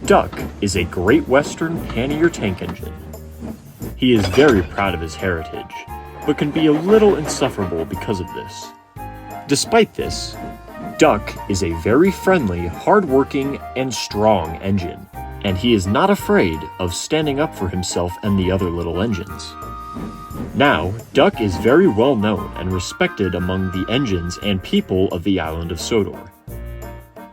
Duck is a Great Western pannier tank engine. He is very proud of his heritage, but can be a little insufferable because of this. Despite this, Duck is a very friendly, hard-working, and strong engine, and he is not afraid of standing up for himself and the other little engines. Now, Duck is very well known and respected among the engines and people of the island of Sodor.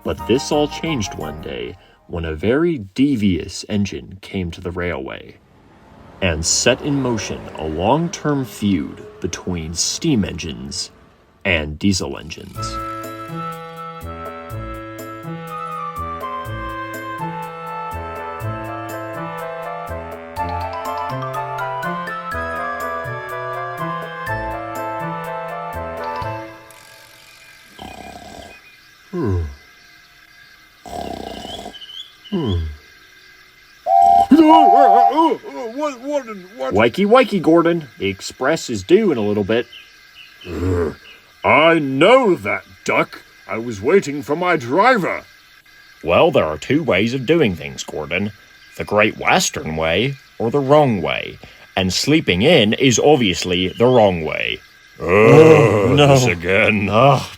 But this all changed one day when a very devious engine came to the railway and set in motion a long-term feud between steam engines and diesel engines. Wakey, wakey, Gordon. The express is due in a little bit. I know that, Duck. I was waiting for my driver. Well, there are two ways of doing things, Gordon. The Great Western way or the wrong way. And sleeping in is obviously the wrong way. No. This again.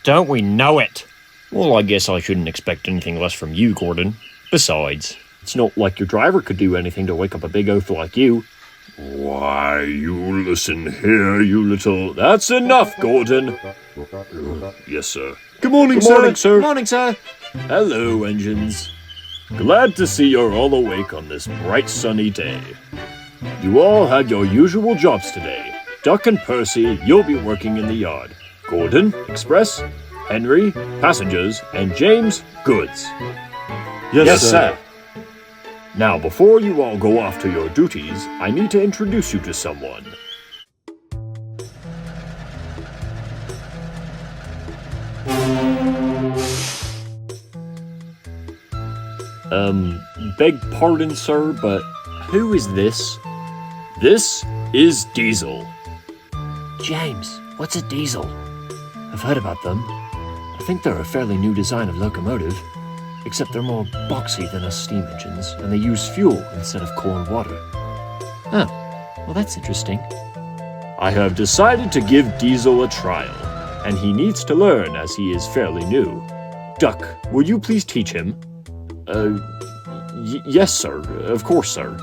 Don't we know it? Well, I guess I shouldn't expect anything less from you, Gordon. Besides, it's not like your driver could do anything to wake up a big oaf like you. Why, you listen here, you little... That's enough, Gordon. Yes, sir. Good morning, sir. Good morning, sir. Good morning, sir. Hello, engines. Glad to see you're all awake on this bright sunny day. You all had your usual jobs today. Duck and Percy, you'll be working in the yard. Gordon, express. Henry, passengers. And James, goods. Yes, sir. Now, before you all go off to your duties, I need to introduce you to someone. Beg pardon, sir, but who is this? This is Diesel. James, what's a diesel? I've heard about them. I think they're a fairly new design of locomotive, except they're more boxy than us steam engines, and they use fuel instead of coal and water. Oh, well that's interesting. I have decided to give Diesel a trial, and he needs to learn as he is fairly new. Duck, will you please teach him? Yes, sir. Of course, sir.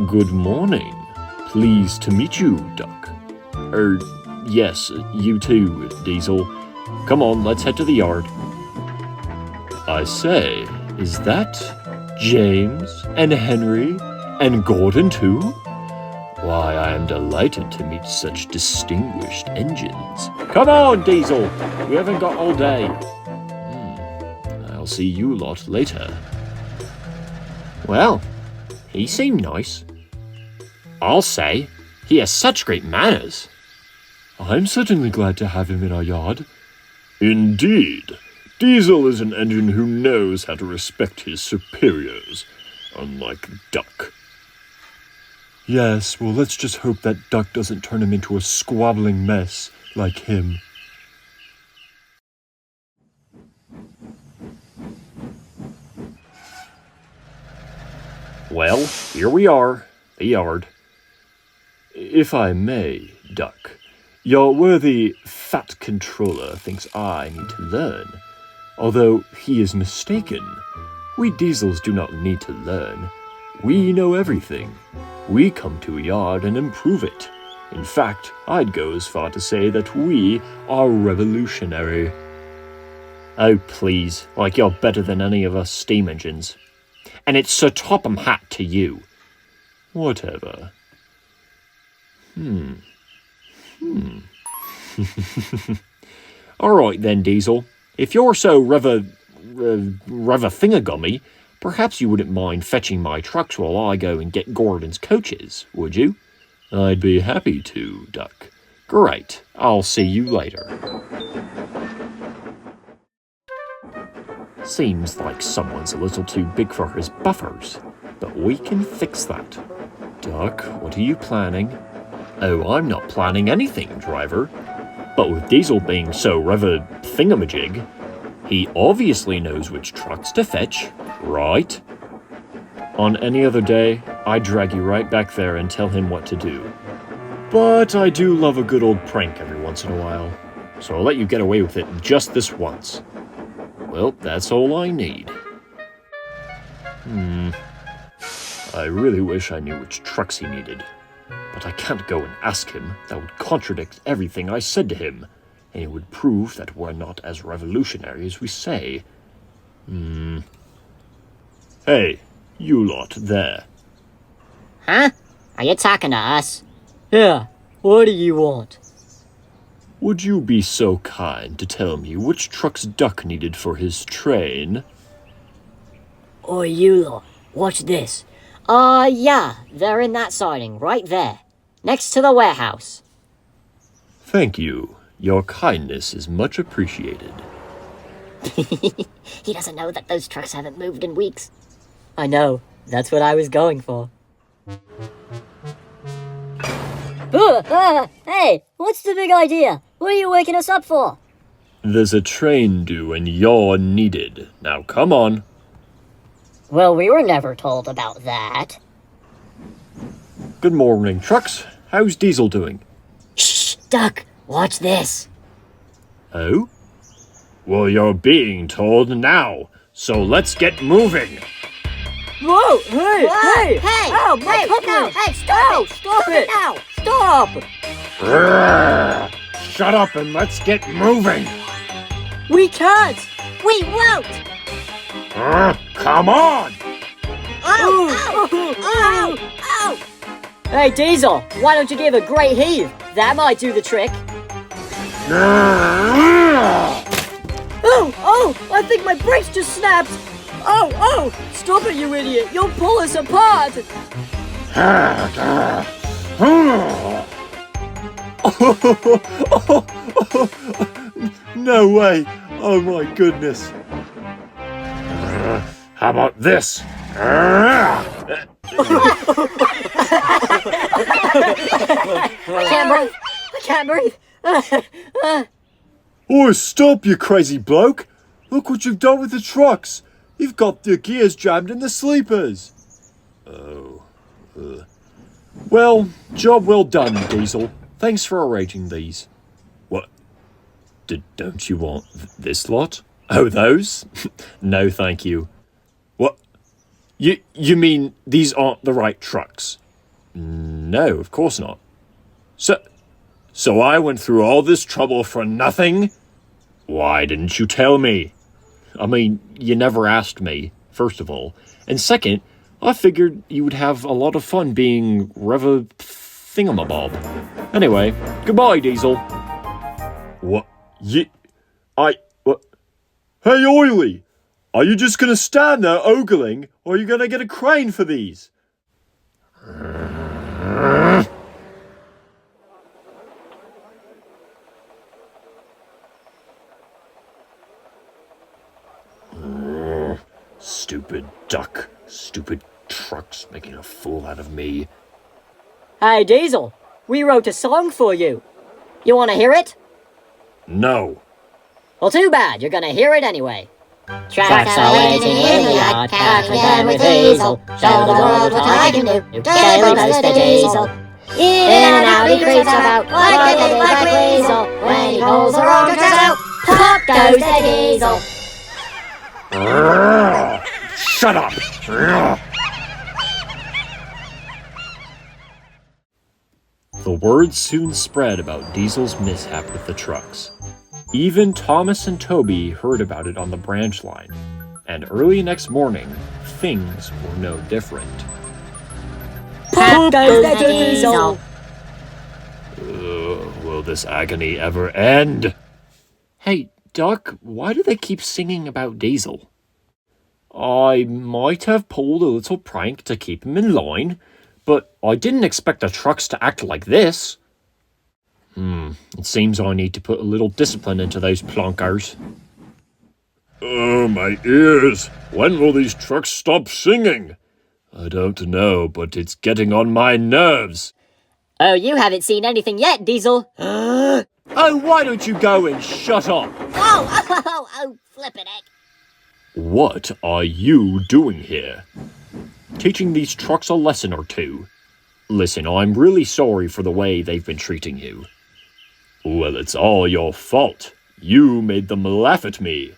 Good morning. Pleased to meet you, Duck. Yes, you too, Diesel. Come on, let's head to the yard. I say, is that James and Henry and Gordon too? Why, I am delighted to meet such distinguished engines. Come on, Diesel! We haven't got all day. I'll see you lot later. Well, he seemed nice. I'll say, he has such great manners. I'm certainly glad to have him in our yard. Indeed. Diesel is an engine who knows how to respect his superiors, unlike Duck. Yes, well, let's just hope that Duck doesn't turn him into a squabbling mess like him. Well, here we are, the yard. If I may, Duck, your worthy fat controller thinks I need to learn. Although he is mistaken. We diesels do not need to learn. We know everything. We come to a yard and improve it. In fact, I'd go as far to say that we are revolutionary. Oh, please, like you're better than any of us steam engines. And it's Sir Topham Hatt to you. Whatever. All right then, Diesel. If you're so rather thingamagummy, perhaps you wouldn't mind fetching my trucks while I go and get Gordon's coaches, would you? I'd be happy to, Duck. Great. I'll see you later. Seems like someone's a little too big for his buffers, but we can fix that. Duck, what are you planning? Oh, I'm not planning anything, driver. But with Diesel being so rather thingamajig, he obviously knows which trucks to fetch, right? On any other day, I'd drag you right back there and tell him what to do. But I do love a good old prank every once in a while, so I'll let you get away with it just this once. Well, that's all I need. I really wish I knew which trucks he needed. But I can't go and ask him. That would contradict everything I said to him, and it would prove that we're not as revolutionary as we say. Hey, you lot there. Huh? Are you talking to us? Yeah, what do you want? Would you be so kind to tell me which trucks Duck needed for his train? Oi, you lot, watch this. Yeah, they're in that siding, right there. Next to the warehouse. Thank you. Your kindness is much appreciated. He doesn't know that those trucks haven't moved in weeks. I know, that's what I was going for. Hey, what's the big idea? What are you waking us up for? There's a train due and you're needed. Now come on. Well, we were never told about that. Good morning, trucks. How's Diesel doing? Shh, Duck, watch this. Oh? Well, you're being told now, so let's get moving. Whoa, hey! Hey! Ow, my Hey, puppy! no, hey, stop Ow, it! stop Stop it it! now! Stop! Shut up and let's get moving. We can't! We won't! Come on. Ow! Ow! Ow! Hey, Diesel, why don't you give a great heave? That might do the trick. Oh, I think my brakes just snapped. Oh, stop it, you idiot. You'll pull us apart. No way. Oh my goodness. How about this? I can't breathe. Oh, stop, you crazy bloke. Look what you've done with the trucks. You've got the gears jammed in the sleepers. Oh. Well, job well done, Diesel. Thanks for arranging these. What? Don't you want this lot? Oh, those? No, thank you. What? You mean these aren't the right trucks? No, of course not. So I went through all this trouble for nothing? Why didn't you tell me? I mean, you never asked me, first of all. And second, I figured you would have a lot of fun being Thingamabob. Anyway, goodbye, Diesel. What? What? Hey, Oily! Are you just gonna stand there ogling, or are you gonna get a crane for these? Stupid duck. Stupid trucks making a fool out of me. Hey, Diesel, we wrote a song for you. You want to hear it? No. Well, too bad. You're gonna hear it anyway. Tracks are waiting in the yard, tackling them with Diesel. Show the world what I can do. Daily post the Diesel. In and out he creeps about, like a little black weasel. When he pulls the road tracks out, pop goes the Diesel. Shut up. The word soon spread about Diesel's mishap with the trucks. Even Thomas and Toby heard about it on the branch line, and early next morning, things were no different. Pop goes the Diesel. Will this agony ever end? Hey, Duck, why do they keep singing about Diesel? I might have pulled a little prank to keep him in line, but I didn't expect the trucks to act like this. It seems I need to put a little discipline into those plonkers. Oh, my ears. When will these trucks stop singing? I don't know, but it's getting on my nerves. Oh, you haven't seen anything yet, Diesel. Oh, why don't you go and shut up? Oh, flippin' heck. What are you doing here? teaching these trucks a lesson or two. Listen, I'm really sorry for the way they've been treating you. Well, it's all your fault. You made them laugh at me.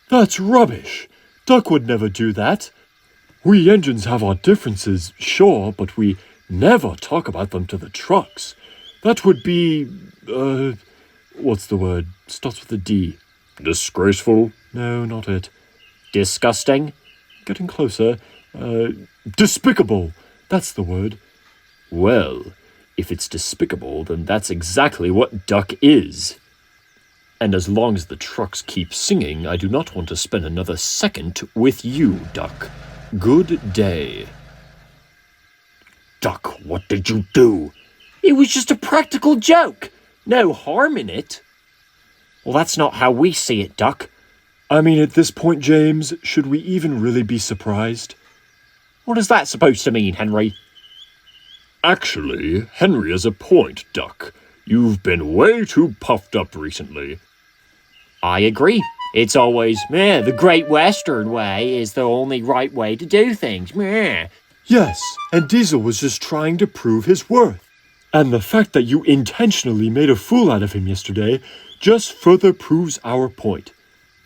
That's rubbish. Duck would never do that. We engines have our differences, sure, but we never talk about them to the trucks. That would be, what's the word? Starts with a D. Disgraceful? No, not it. Disgusting? Getting closer. Despicable. That's the word. Well, if it's despicable, then that's exactly what Duck is. And as long as the trucks keep singing, I do not want to spend another second with you, Duck. Good day. Duck, what did you do? It was just a practical joke. No harm in it. Well, that's not how we see it, Duck. I mean, at this point, James, should we even really be surprised? What is that supposed to mean, Henry? Actually, Henry has a point, Duck. You've been way too puffed up recently. I agree. It's always, the Great Western way is the only right way to do things. Meh. Yes, and Diesel was just trying to prove his worth. And the fact that you intentionally made a fool out of him yesterday just further proves our point.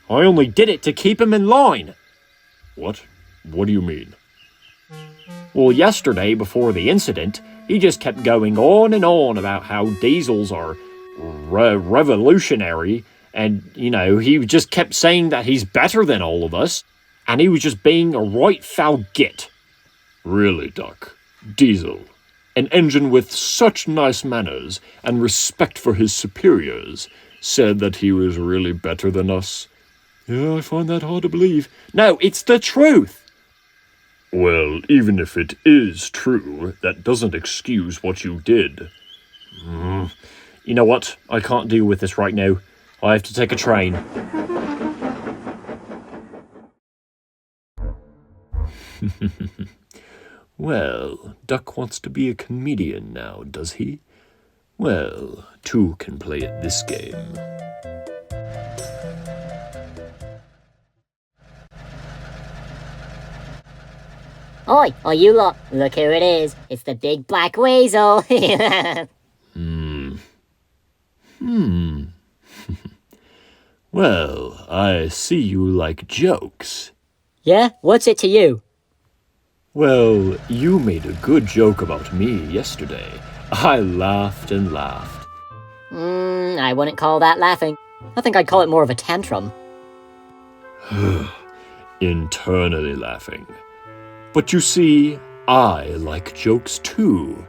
I only did it to keep him in line. What? What do you mean? Well, yesterday, before the incident, he just kept going on and on about how diesels are revolutionary, and, he just kept saying that he's better than all of us, and he was just being a right foul git. Really, Duck? Diesel, an engine with such nice manners and respect for his superiors, said that he was really better than us? Yeah, I find that hard to believe. No, it's the truth. Well, even if it is true, that doesn't excuse what you did. You know what? I can't deal with this right now. I have to take a train. Well, Duck wants to be a comedian now, does he? Well, two can play at this game. Oi, you lot, look who it is. It's the big black weasel. Well, I see you like jokes. Yeah? What's it to you? Well, you made a good joke about me yesterday. I laughed and laughed. I wouldn't call that laughing. I think I'd call it more of a tantrum. Internally laughing. But you see, I like jokes too.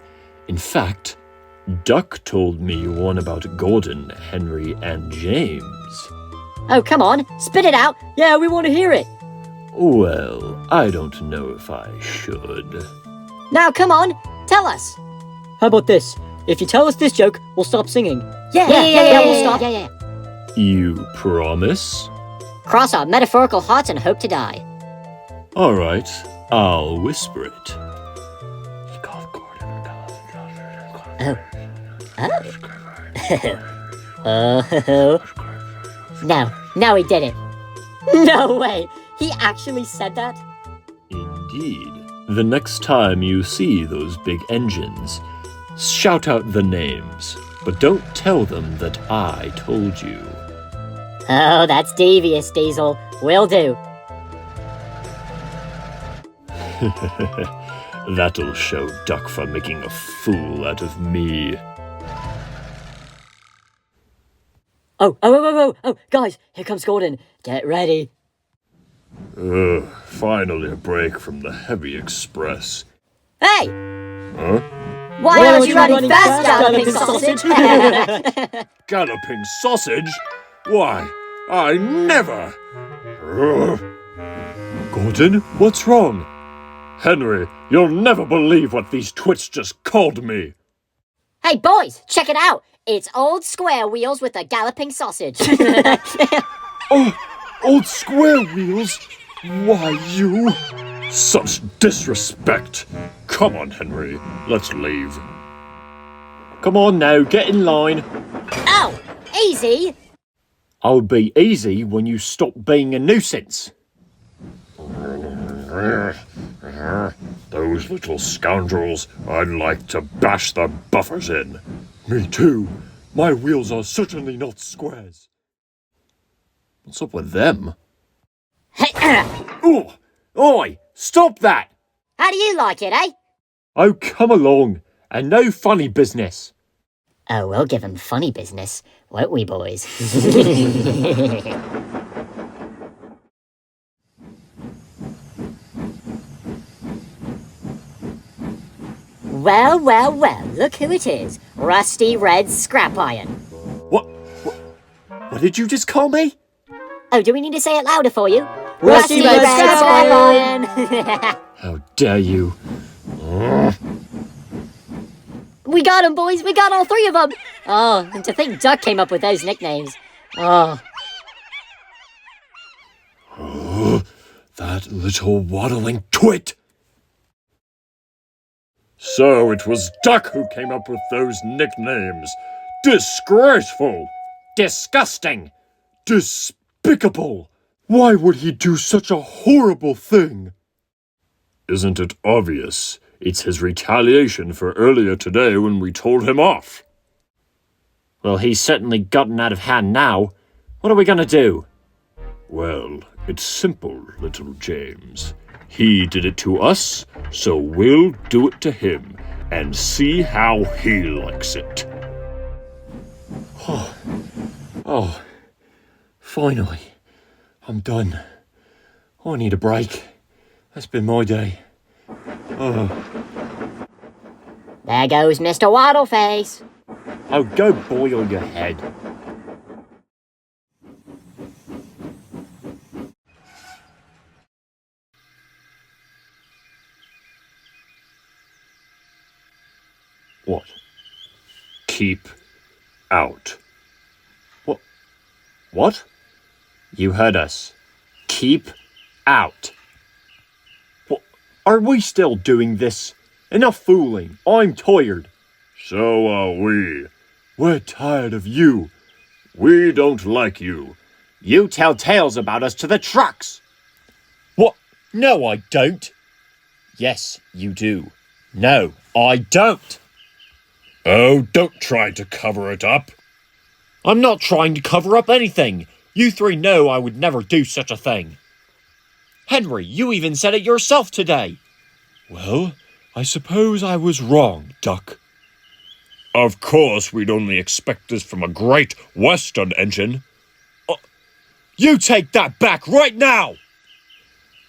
In fact, Duck told me one about Gordon, Henry, and James. Oh, come on, spit it out. Yeah, we want to hear it. Well, I don't know if I should. Now, come on, tell us. How about this? If you tell us this joke, we'll stop singing. Yeah, we'll stop. Yeah. You promise? Cross our metaphorical hearts and hope to die. All right, I'll whisper it. Now he did it. No way, he actually said that? Indeed. The next time you see those big engines, shout out the names, but don't tell them that I told you. Oh, that's devious, Diesel. Will do. That'll show Duck for making a fool out of me. Oh, guys, here comes Gordon. Get ready. Finally a break from the heavy express. Hey! Huh? Why aren't you running fast, galloping sausage? Galloping sausage? Why, I never! Gordon, what's wrong? Henry, you'll never believe what these twits just called me. Hey, boys, check it out. It's Old Square Wheels with a galloping sausage. Oh, old square wheels? Why, you... Such disrespect. Come on, Henry, let's leave. Come on now, get in line. Ow! Easy! I'll be easy when you stop being a nuisance. Those little scoundrels, I'd like to bash the buffers in. Me too. My wheels are certainly not squares. What's up with them? Ooh! Oi! Stop that! How do you like it, eh? Oh, come along, and no funny business. Oh, we'll give him funny business, won't we, boys? Well, well, well, look who it is. Rusty Red Scrap Iron. What did you just call me? Oh, do we need to say it louder for you? Rusty Red Scrap Iron! How dare you? We got them, boys! We got all three of them! Oh, and to think Duck came up with those nicknames. Oh. That little waddling twit! So it was Duck who came up with those nicknames. Disgraceful! Disgusting! Despicable! Why would he do such a horrible thing? Isn't it obvious? It's his retaliation for earlier today when we told him off. Well, he's certainly gotten out of hand now. What are we gonna do? Well, it's simple, little James. He did it to us, so we'll do it to him and see how he likes it. Oh, finally. I'm done. I need a break. That's been my day. There goes Mr. Waddleface. Oh, go boil your head. What? Keep out. What? You heard us. Keep out. What? Are we still doing this? Enough fooling. I'm tired. So are we. We're tired of you. We don't like you. You tell tales about us to the trucks. What? No, I don't. Yes, you do. No, I don't. Oh, don't try to cover it up. I'm not trying to cover up anything. You three know I would never do such a thing. Henry, you even said it yourself today. Well, I suppose I was wrong, Duck. Of course, we'd only expect this from a great Western engine. You take that back right now!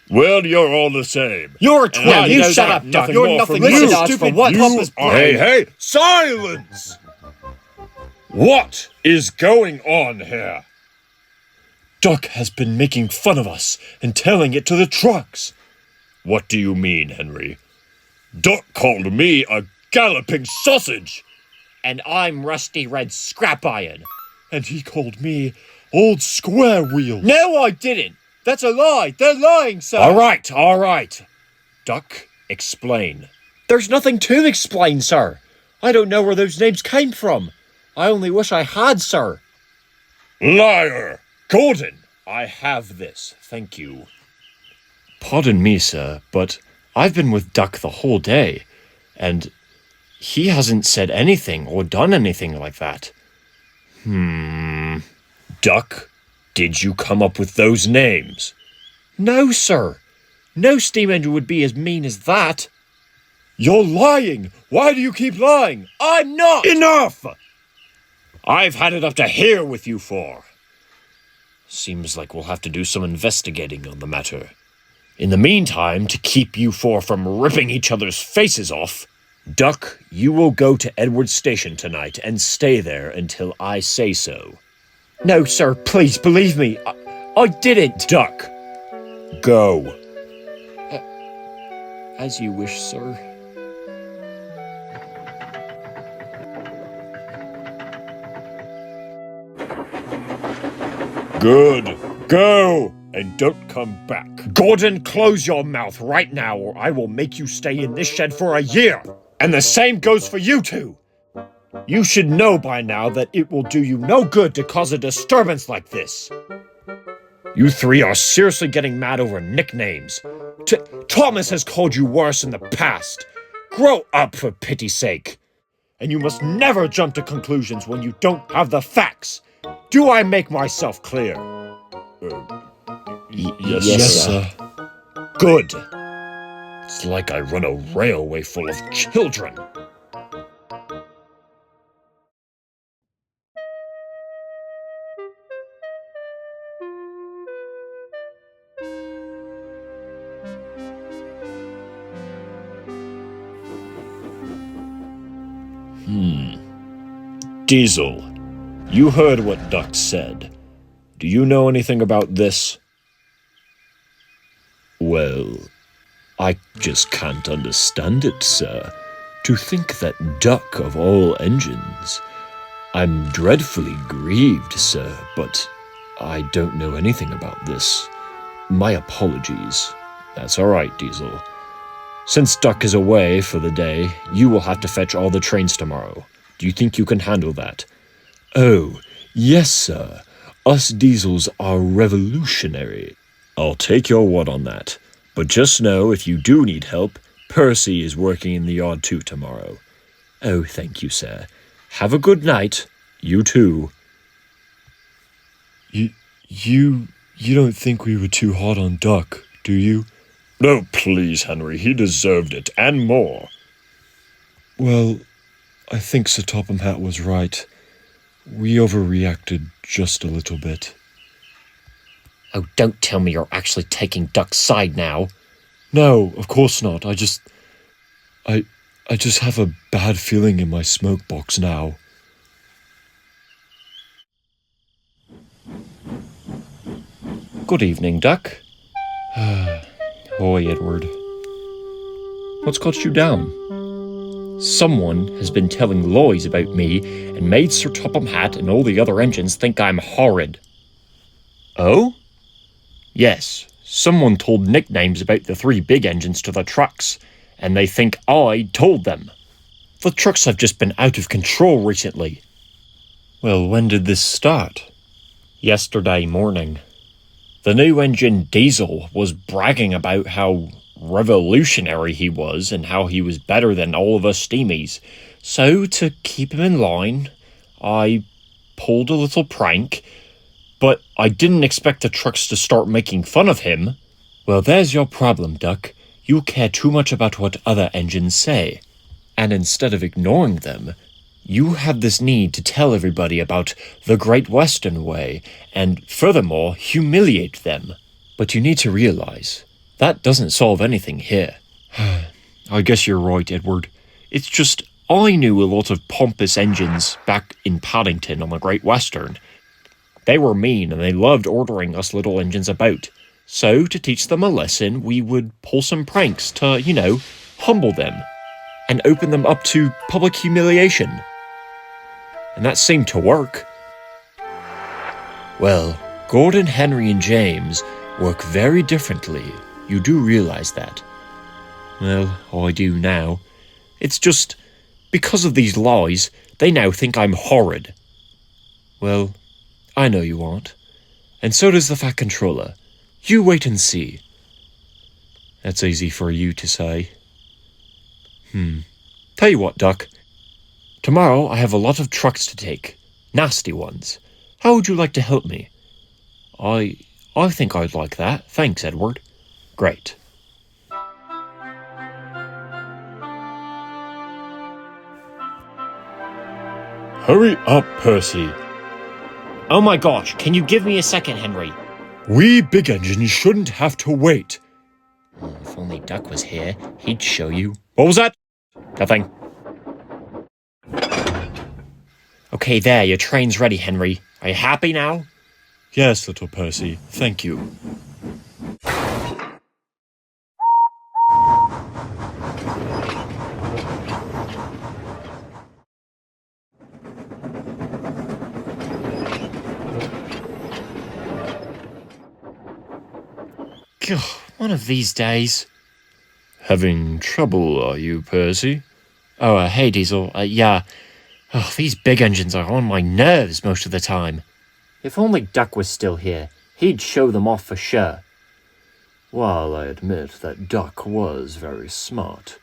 Well, you're all the same. You're a twin. Now You shut shut up, up, Duck. Duck. You're You're nothing nothing. more Listen, from stupid. what You Papa's are- Hey, silence! What is going on here? Duck has been making fun of us and telling it to the trucks. What do you mean, Henry? Duck called me a galloping sausage. And I'm Rusty Red Scrap Iron. And he called me Old Square Wheel. No, I didn't. That's a lie. They're lying, sir. All right. Duck, explain. There's nothing to explain, sir. I don't know where those names came from. I only wish I had, sir. Liar! Gordon, I have this, thank you. Pardon me, sir, but I've been with Duck the whole day, and he hasn't said anything or done anything like that. Duck, did you come up with those names? No, sir. No steam engine would be as mean as that. You're lying! Why do you keep lying? I'm not! Enough! I've had it up to here with you four. Seems like we'll have to do some investigating on the matter. In the meantime, to keep you four from ripping each other's faces off, Duck, you will go to Edward Station tonight and stay there until I say so. No, sir, please believe me. I didn't. Duck, go. as you wish, sir. Good. Go! And don't come back. Gordon, close your mouth right now or I will make you stay in this shed for a year. And the same goes for you two. You should know by now that it will do you no good to cause a disturbance like this. You three are seriously getting mad over nicknames. Thomas has called you worse in the past. Grow up, for pity's sake. And you must never jump to conclusions when you don't have the facts. Do I make myself clear? Yes, sir. Good. It's like I run a railway full of children. Diesel, you heard what Duck said. Do you know anything about this? Well, I just can't understand it, sir. To think that Duck of all engines. I'm dreadfully grieved, sir, but I don't know anything about this. My apologies. That's all right, Diesel. Since Duck is away for the day, you will have to fetch all the trains tomorrow. Do you think you can handle that? Oh, yes, sir. Us Diesels are revolutionary. I'll take your word on that. But just know, if you do need help, Percy is working in the yard too tomorrow. Oh, thank you, sir. Have a good night. You too. You don't think we were too hard on Duck, do you? No, please, Henry. He deserved it, and more. Well, I think Sir Topham Hatt was right. We overreacted just a little bit. Oh, don't tell me you're actually taking Duck's side now. No, of course not. I just have a bad feeling in my smoke box now. Good evening, Duck. Hoy, Edward. What's got you down? Someone has been telling lies about me and made Sir Topham Hatt and all the other engines think I'm horrid. Oh? Yes, someone told nicknames about the three big engines to the trucks, and they think I told them. The trucks have just been out of control recently. Well, when did this start? Yesterday morning. The new engine Diesel was bragging about how revolutionary he was and how he was better than all of us steamies. So, to keep him in line, I pulled a little prank, but I didn't expect the trucks to start making fun of him. Well, there's your problem, Duck. You care too much about what other engines say. And instead of ignoring them, you have this need to tell everybody about the Great Western Way, and furthermore, humiliate them. But you need to realize, that doesn't solve anything here. I guess you're right, Edward. It's just, I knew a lot of pompous engines back in Paddington on the Great Western. They were mean and they loved ordering us little engines about. So, to teach them a lesson, we would pull some pranks to, humble them and open them up to public humiliation. And that seemed to work. Well, Gordon, Henry, and James work very differently. You do realize that. Well, I do now. It's just, because of these lies, they now think I'm horrid. Well, I know you aren't. And so does the Fat Controller. You wait and see. That's easy for you to say. Tell you what, Duck. Tomorrow I have a lot of trucks to take. Nasty ones. How would you like to help me? I think I'd like that. Thanks, Edward. Great. Hurry up, Percy. Oh my gosh, can you give me a second, Henry? We big engines shouldn't have to wait. If only Duck was here, he'd show you. What was that? Nothing. Okay, there, your train's ready, Henry. Are you happy now? Yes, little Percy. Thank you. God, one of these days. Having trouble, are you, Percy? Oh, hey, Diesel. Yeah. Oh, these big engines are on my nerves most of the time. If only Duck was still here, He'd show them off for sure. While I admit that Duck was very smart,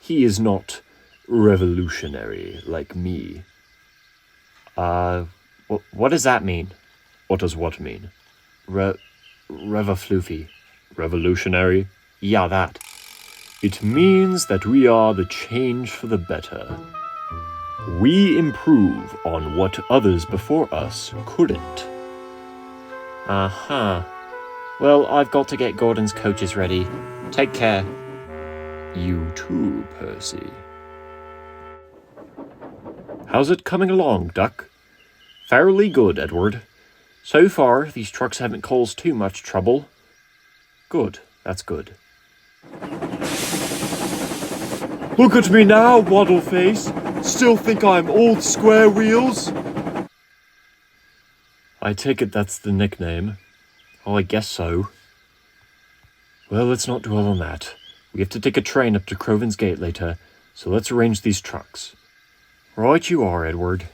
he is not revolutionary like me. What does that mean? What does what mean? Revafloofy. Revolutionary? Yeah, that. It means that we are the change for the better. We improve on what others before us couldn't. Uh-huh. Well, I've got to get Gordon's coaches ready. Take care. You too, Percy. How's it coming along, Duck? Fairly good, Edward. So far, these trucks haven't caused too much trouble. Good, that's good. Look at me now, Waddleface. Still think I'm Old Square Wheels? I take it that's the nickname. Oh, I guess so. Well, let's not dwell on that. We have to take a train up to Croven's Gate later, so let's arrange these trucks. Right you are, Edward.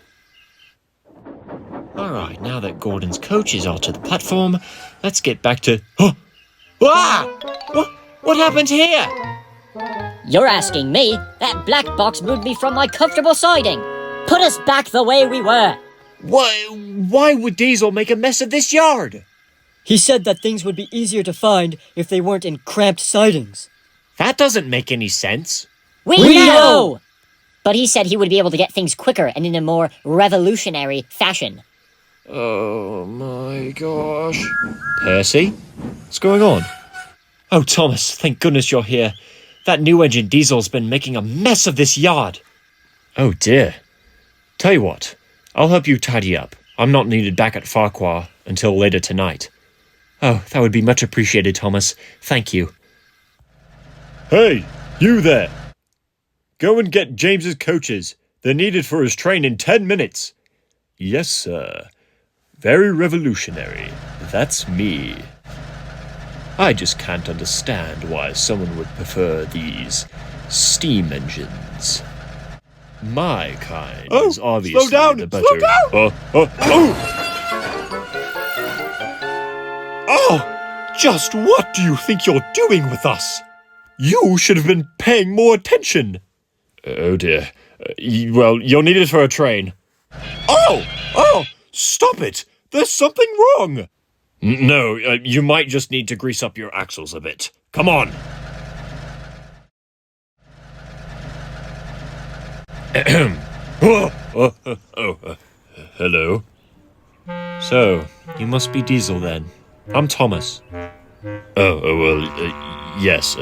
Alright, now that Gordon's coaches are to the platform, let's get back to... What happened here? You're asking me? That black box moved me from my comfortable siding. Put us back the way we were. Why would Diesel make a mess of this yard? He said that things would be easier to find if they weren't in cramped sidings. That doesn't make any sense. We know! But he said he would be able to get things quicker and in a more revolutionary fashion. Oh my gosh. Percy? What's going on? Oh, Thomas, thank goodness you're here. That new engine Diesel's been making a mess of this yard. Oh dear. Tell you what, I'll help you tidy up. I'm not needed back at Farquhar until later tonight. Oh, that would be much appreciated, Thomas. Thank you. Hey, you there! Go and get James's coaches. They're needed for his train in 10 minutes. Yes, sir. Very revolutionary. That's me. I just can't understand why someone would prefer these steam engines. My kind is obviously the better... Slow down! Oh, just what do you think you're doing with us? You should have been paying more attention. Oh dear. Well, you're needed for a train. Oh, stop it. There's something wrong. No, you might just need to grease up your axles a bit. Come on. Hello. So, you must be Diesel then. I'm Thomas. Yes,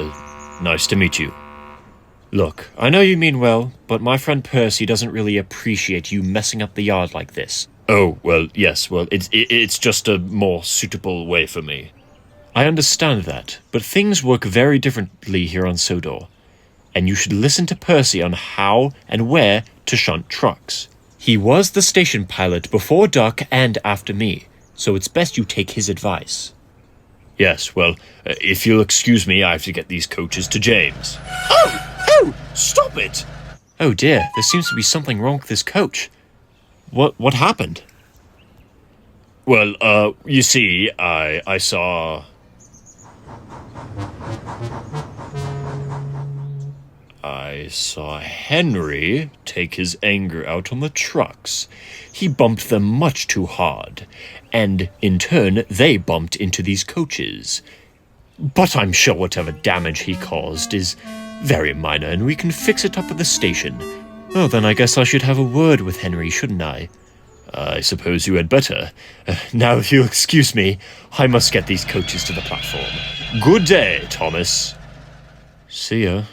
nice to meet you. Look, I know you mean well, but my friend Percy doesn't really appreciate you messing up the yard like this. Oh, well, yes, well, it's just a more suitable way for me. I understand that, but things work very differently here on Sodor, and you should listen to Percy on how and where to shunt trucks. He was the station pilot before Duck and after me, so it's best you take his advice. Yes, well, if you'll excuse me, I have to get these coaches to James. Oh, stop it. Oh dear, there seems to be something wrong with this coach. What happened? Well, you see, I saw... I saw Henry take his anger out on the trucks. He bumped them much too hard, and in turn, they bumped into these coaches. But I'm sure whatever damage he caused is very minor, and we can fix it up at the station. Oh, then I guess I should have a word with Henry, shouldn't I? I suppose you had better. Now, if you'll excuse me, I must get these coaches to the platform. Good day, Thomas. See ya.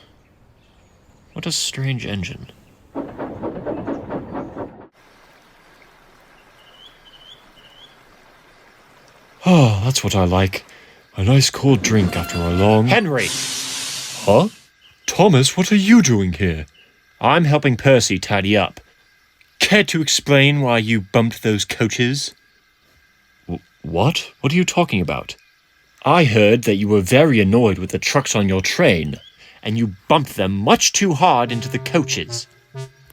What a strange engine. Oh, that's what I like. A nice cold drink after a long... Henry! Huh? Thomas, what are you doing here? I'm helping Percy tidy up. Care to explain why you bumped those coaches? What? What are you talking about? I heard that you were very annoyed with the trucks on your train, and you bumped them much too hard into the coaches.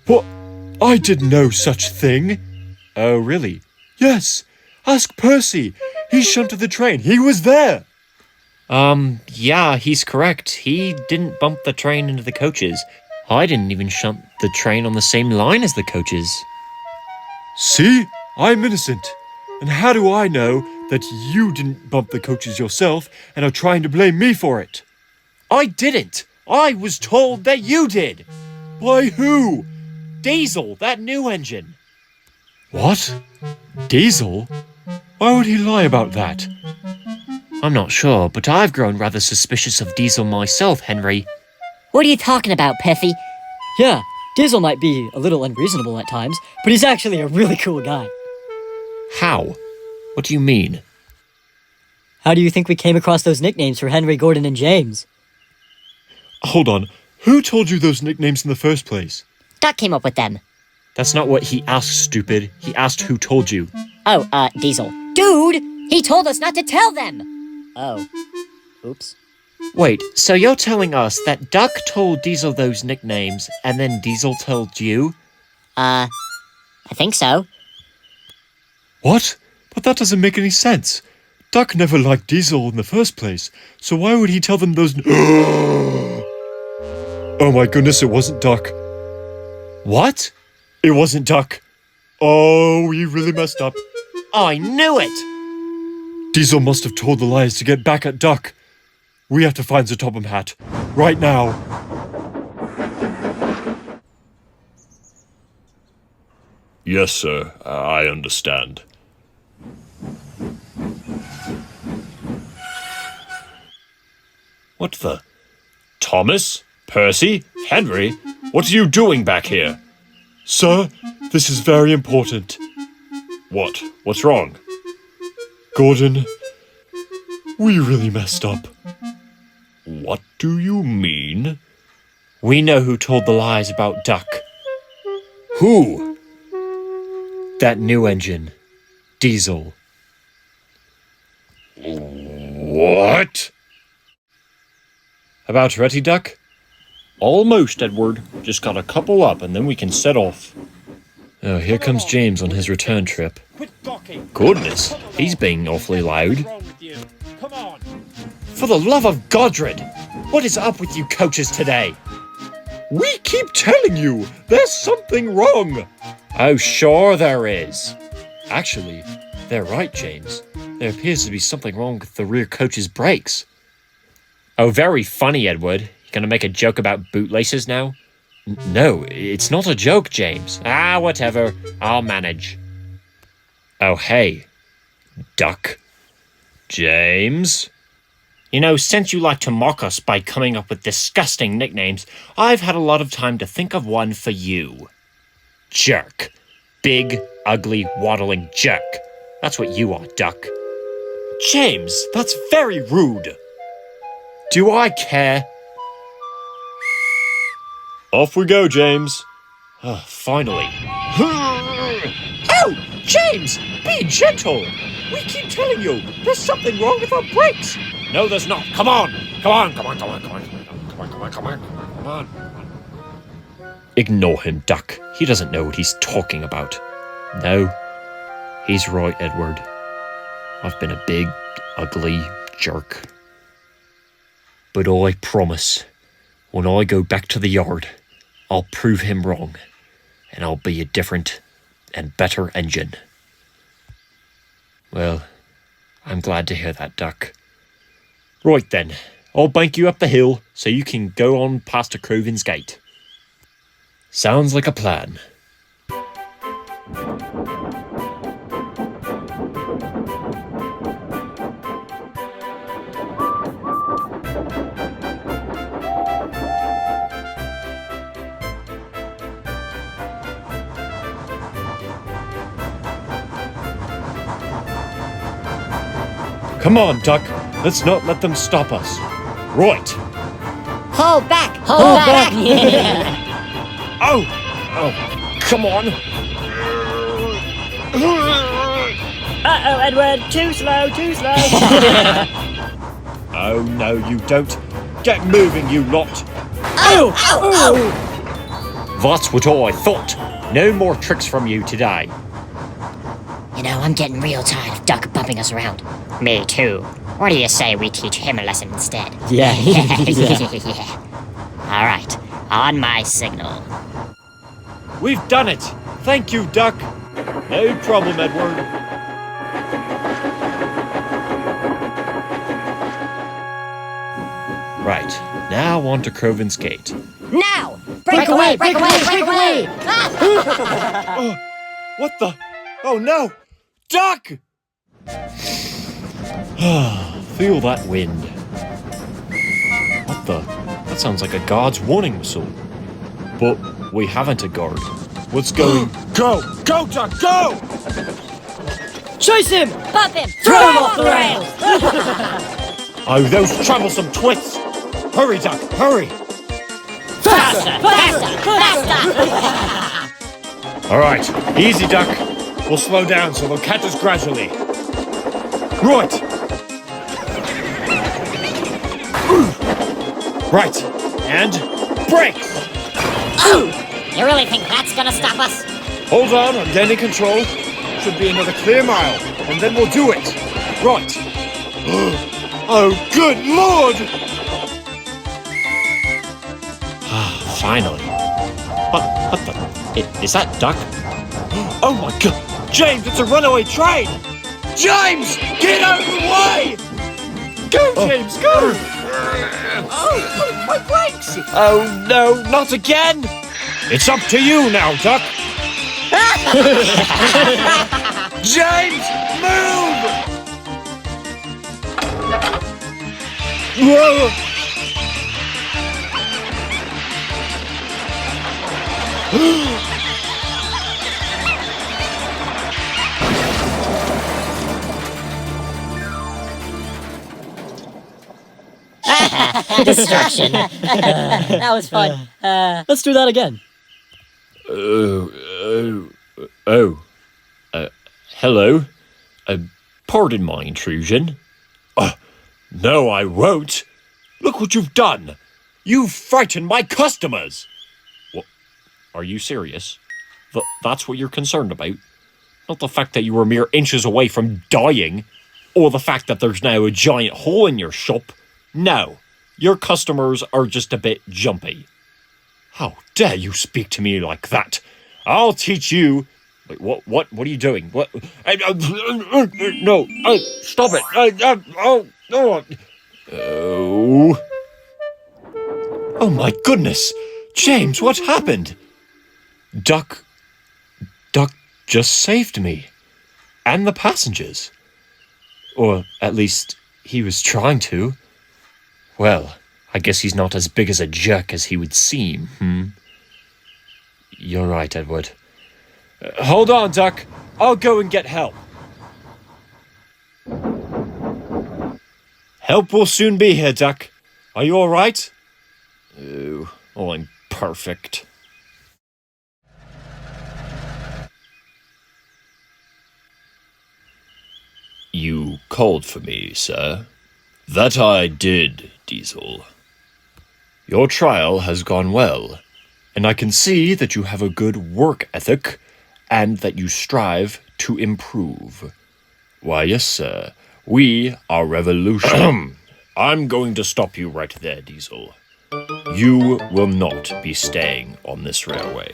What? I did no such thing. Oh, really? Yes. Ask Percy. He shunted the train. He was there. Yeah, he's correct. He didn't bump the train into the coaches. I didn't even shunt the train on the same line as the coaches. See? I'm innocent. And how do I know that you didn't bump the coaches yourself and are trying to blame me for it? I didn't! I was told that you did! By who? Diesel, that new engine. What? Diesel? Why would he lie about that? I'm not sure, but I've grown rather suspicious of Diesel myself, Henry. What are you talking about, Piffy? Yeah, Diesel might be a little unreasonable at times, but he's actually a really cool guy. How? What do you mean? How do you think we came across those nicknames for Henry, Gordon, and James? Hold on. Who told you those nicknames in the first place? Duck came up with them. That's not what he asked, stupid. He asked who told you. Oh, Diesel. Dude! He told us not to tell them! Oh. Oops. Wait, so you're telling us that Duck told Diesel those nicknames, and then Diesel told you? I think so. What? But that doesn't make any sense. Duck never liked Diesel in the first place, so why would he tell them those... Oh my goodness, it wasn't Duck. What? It wasn't Duck. Oh, we really messed up. I knew it! Diesel must have told the lies to get back at Duck. We have to find the Topham Hat. Right now. Yes, sir. I understand. What the? Thomas? Percy? Henry? What are you doing back here? Sir, this is very important. What? What's wrong? Gordon, we really messed up. What do you mean? We know who told the lies about Duck. Who? That new engine. Diesel. What? About ready, Duck? Almost, Edward. Just got a couple up and then we can set off. Oh, here comes James on his return trip. Goodness, he's being awfully loud. For the love of Godred! What is up with you coaches today? We keep telling you, there's something wrong. Oh, sure there is. Actually, they're right, James. There appears to be something wrong with the rear coach's brakes. Oh, very funny, Edward. You gonna make a joke about bootlaces now? No, it's not a joke, James. Ah, whatever. I'll manage. Oh, hey. Duck. James? You know, since you like to mock us by coming up with disgusting nicknames, I've had a lot of time to think of one for you. Jerk. Big, ugly, waddling jerk. That's what you are, Duck. James, that's very rude. Do I care? Off we go, James. Oh, finally. Oh, James, be gentle. We keep telling you, there's something wrong with our brakes. No, there's not. Come on. Come on, come on, come on, come on. Come on, come on, come on. Come on. Ignore him, Duck. He doesn't know what he's talking about. No, he's right, Edward. I've been a big, ugly jerk. But I promise, when I go back to the yard, I'll prove him wrong, and I'll be a different and better engine. Well, I'm glad to hear that, Duck. Right then, I'll bank you up the hill so you can go on past the Crovin's Gate. Sounds like a plan. Come on, Duck. Let's not let them stop us. Right. Hold back! Hold back! Oh! Oh, come on. Uh-oh, Edward! Too slow, too slow! Oh, no, you don't. Get moving, you lot. Ow! Ow! That's what I thought. No more tricks from you today. You know, I'm getting real tired of Duck bumping us around. Me too. What do you say we teach him a lesson instead? Yeah. Yeah. All right, on my signal. We've done it! Thank you, Duck! No problem, Edward. Right, now on to Crovan's Gate. Now! Break away! Break away! Break away! What the? Oh no! Duck! Feel that wind. What the? That sounds like a guard's warning whistle. But we haven't a guard. What's going? Go! Go, Duck! Go! Chase him! Bump him! Throw him off the rails! Oh, those troublesome twits! Hurry, Duck! Hurry! Faster! Faster! Faster! All right, easy, Duck. We'll slow down so they'll catch us gradually. Right. Right, and break. You really think that's gonna stop us? Hold on, I'm gaining control. Should be another clear mile, and then we'll do it. Right. Oh, good Lord! Finally. What the? Is that Duck? Oh my God! James, it's a runaway train! James, get out of the way! Go, James, go! Oh, my brakes! Oh no, not again! It's up to you now, Duck. James, move! Whoa! Destruction. That was fun. Let's do that again. Hello. Pardon my intrusion. No, I won't. Look what you've done. You've frightened my customers. What? Are you serious? That's what you're concerned about? Not the fact that you were mere inches away from dying, or the fact that there's now a giant hole in your shop. No, your customers are just a bit jumpy. How dare you speak to me like that? I'll teach you. Wait, what are you doing? What? No, stop it. Oh my goodness. James, what happened? Duck just saved me. And the passengers. Or at least he was trying to. Well, I guess he's not as big as a jerk as he would seem, You're right, Edward. Hold on, Duck. I'll go and get help. Help will soon be here, Duck. Are you all right? Oh, I'm perfect. You called for me, sir. That I did, Diesel. Your trial has gone well, and I can see that you have a good work ethic and that you strive to improve. Why, yes, sir. We are revolution. I'm going to stop you right there, Diesel. You will not be staying on this railway.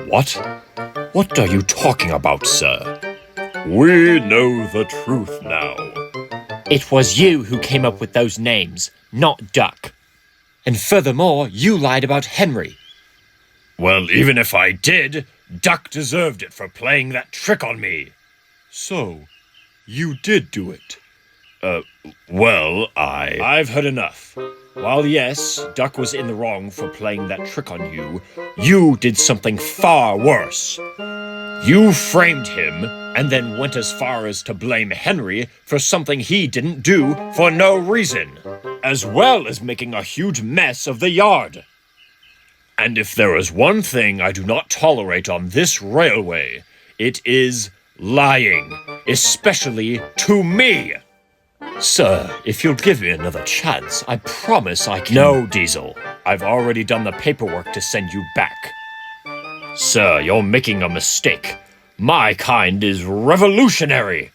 What? What are you talking about, sir? We know the truth now. It was you who came up with those names, not Duck. And furthermore, you lied about Henry. Well, even if I did, Duck deserved it for playing that trick on me. So, you did do it. I've heard enough. While yes, Duck was in the wrong for playing that trick on you, you did something far worse. You framed him, and then went as far as to blame Henry for something he didn't do for no reason, as well as making a huge mess of the yard. And if there is one thing I do not tolerate on this railway, it is lying, especially to me. Sir, if you'll give me another chance, I promise I can— No, Diesel. I've already done the paperwork to send you back. Sir, you're making a mistake. My kind is revolutionary.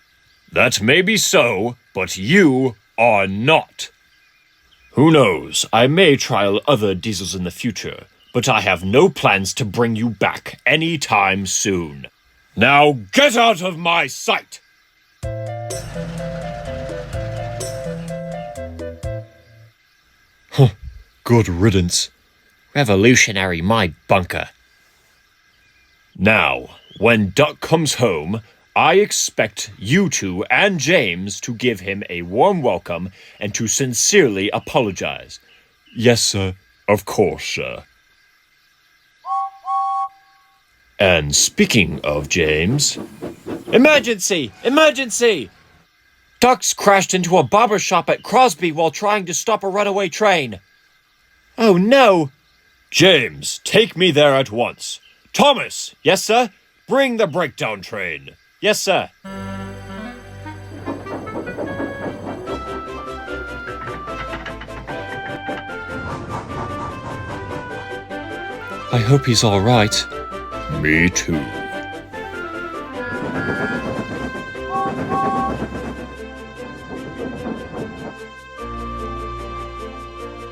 That may be so, but you are not. Who knows, I may trial other diesels in the future, but I have no plans to bring you back anytime soon. Now get out of my sight! Good riddance. Revolutionary, my bunker. Now, when Duck comes home, I expect you two and James to give him a warm welcome and to sincerely apologize. Yes, sir. Of course, sir. And speaking of James... Emergency! Emergency! Duck's crashed into a barber shop at Crosby while trying to stop a runaway train. Oh, no! James, take me there at once. Thomas! Yes, sir? Bring the breakdown train. Yes, sir. I hope he's all right. Me too.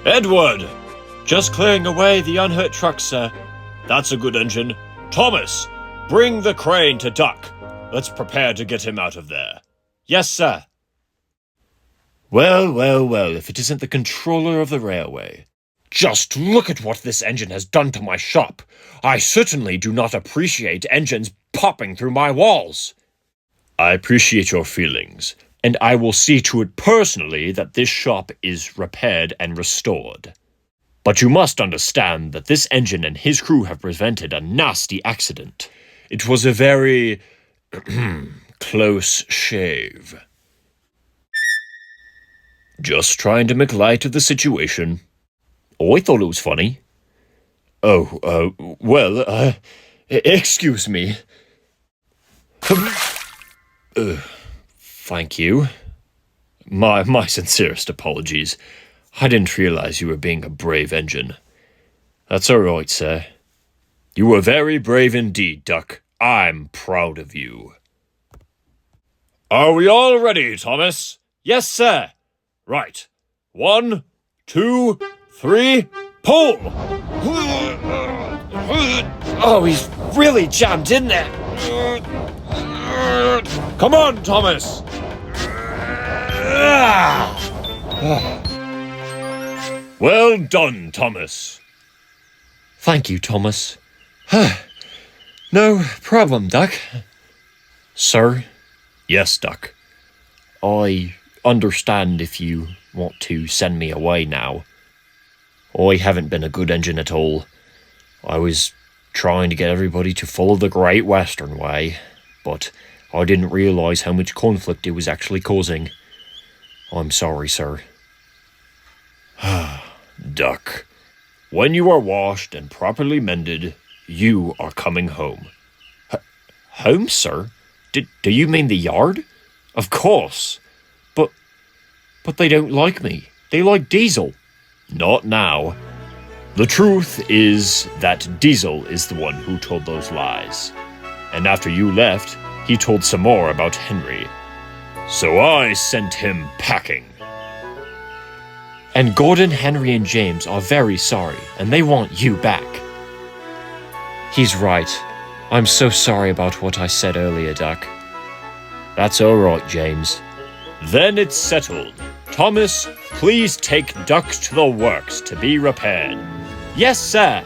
Edward! Just clearing away the unhurt truck, sir. That's a good engine. Thomas, bring the crane to Duck. Let's prepare to get him out of there. Yes, sir. Well, well, well, if it isn't the controller of the railway. Just look at what this engine has done to my shop. I certainly do not appreciate engines popping through my walls. I appreciate your feelings, and I will see to it personally that this shop is repaired and restored. But you must understand that this engine and his crew have prevented a nasty accident. It was a very close shave. Just trying to make light of the situation. Oh, I thought it was funny. Excuse me. Thank you. My sincerest apologies. I didn't realize you were being a brave engine. That's all right, sir. You were very brave indeed, Duck. I'm proud of you. Are we all ready, Thomas? Yes, sir. Right. 1, 2, 3, pull! Oh, he's really jammed in there. Come on, Thomas. Well done, Thomas. Thank you, Thomas. No problem, Duck. Sir? Yes, Duck. I understand if you want to send me away now. I haven't been a good engine at all. I was trying to get everybody to follow the Great Western Way, but I didn't realize how much conflict it was actually causing. I'm sorry, sir. Duck, when you are washed and properly mended, you are coming home. Home, sir? Do you mean the yard? Of course. But they don't like me. They like Diesel. Not now. The truth is that Diesel is the one who told those lies. And after you left, he told some more about Henry. So I sent him packing. And Gordon, Henry, and James are very sorry, and they want you back. He's right. I'm so sorry about what I said earlier, Duck. That's all right, James. Then it's settled. Thomas, please take Duck to the works to be repaired. Yes, sir.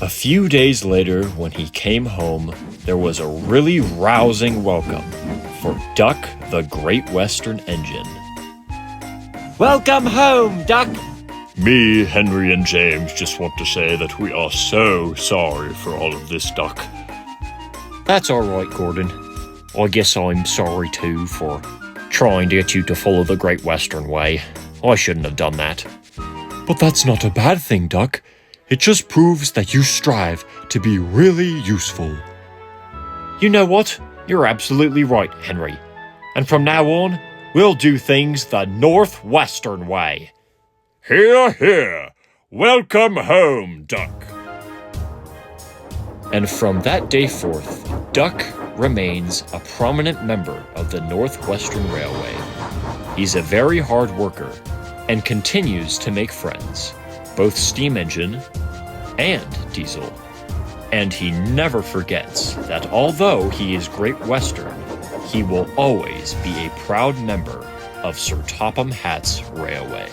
A few days later, when he came home, there was a really rousing welcome for Duck the Great Western Engine. Welcome home, Duck! Me, Henry, and James just want to say that we are so sorry for all of this, Duck. That's all right, Gordon. I guess I'm sorry too for trying to get you to follow the Great Western Way. I shouldn't have done that. But that's not a bad thing, Duck. It just proves that you strive to be really useful. You know what? You're absolutely right, Henry. And from now on, we'll do things the Northwestern way. Hear, hear. Welcome home, Duck. And from that day forth, Duck remains a prominent member of the Northwestern Railway. He's a very hard worker and continues to make friends, both steam engine and diesel. And he never forgets that although he is Great Western, he will always be a proud member of Sir Topham Hatt's Railway.